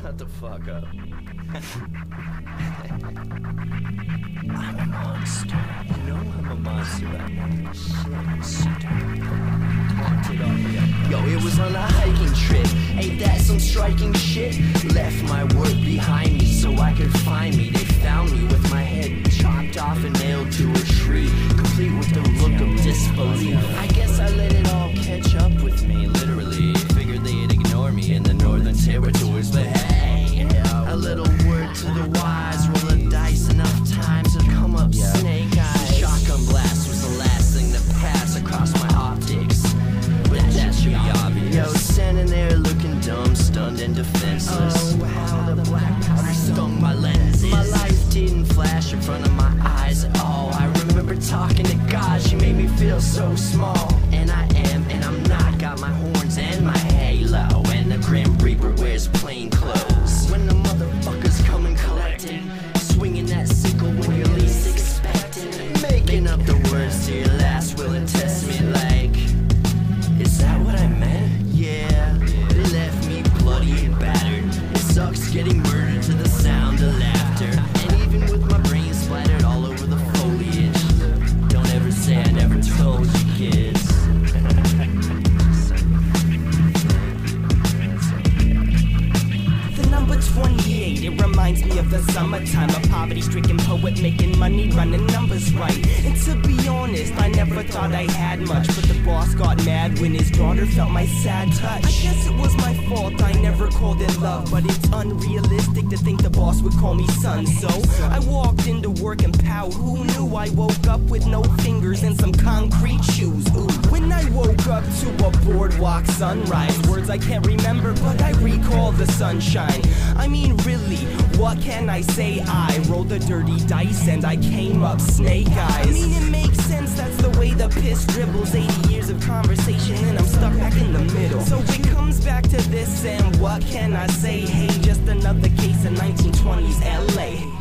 Shut the fuck up. I'm a monster. You know I'm a monster right now. Shit. Haunted on you. Yo, it was on a hiking trip. Ain't that some striking shit? Left my work behind me so I could find me. They found me with my head chopped off and nailed to a tree, complete with the look of disbelief. I guess I let it all catch up with me, literally. Figured they'd ignore me in the northern territories, but hey, a little word to the wise. Roll the dice enough times to come up snake eyes. Shotgun blast was the last thing to pass across my optics, but that should be obvious. Yo, standing there looking dumb, stunned and defenseless. Oh, how the black powder stung my lenses. My life didn't flash in front of my eyes at all. I remember talking to God, she made me feel so small. And I am, and I'm not. Got my horns and my halo, and the Grim Reaper wears plain clothes. When the motherfuckers come and collecting, swinging that sickle when you're least expecting, making up the words to your last will and testament like, is that what I meant? Yeah, they left me bloody and battered. It sucks getting murdered to the sound of laughter, and even with my brain splattered all over the foliage. Don't ever say I never told you, kids. The number 28, it reminds me of the summertime. A poverty-stricken poet making money, running numbers right. And to be honest, I never thought I had much, but the boss got mad when his daughter felt my sad touch. I guess it was my fault, I never called it love, but it's unrealistic to think the boss would call me son. So I walked into work and pow, who knew? I woke up with no fingers and some concrete shoes. Ooh. When I woke up to a boardwalk sunrise, words I can't remember, but I recall the sunshine. I mean, really, what can I say? I rolled the dirty dice and I came up snake eyes. I mean, it makes sense, that's the way the piss dribbles. 80 years of conversation and I'm stuck back in the middle. So it comes back to this, and what can I say? Hey, just another case in 1920s LA.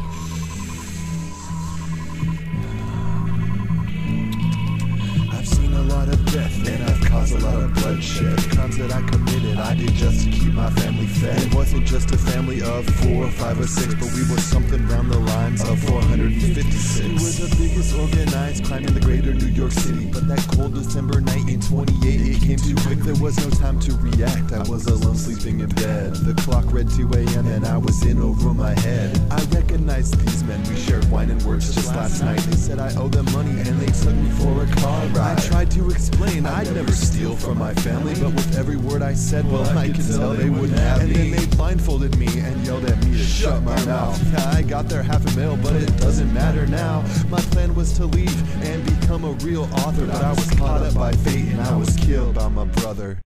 I've seen a lot of death, and I've caused a lot of bloodshed. Crimes that I committed, I did just to keep my family fed. It wasn't just a family of 4, 5, or 6, but we were something round the lines of 456. We were the biggest organized crime in the greater New York City. But that cold December night in 28, it came too quick. There was no time to react. I was alone sleeping in bed. The clock read 2 a.m. and I was in over my head. I recognized these men. We shared wine and words just last night. They said I owe them money and they took me for a car ride. I tried to explain I'd never steal from my family, but with every word I said, well, I could tell they wouldn't have me. And then they blindfolded me and yelled at me to shut my mouth. Yeah, I got their $500,000, but it doesn't matter now. My plan was to leave and become a real author, but I was caught up by fate and I was killed by my brother.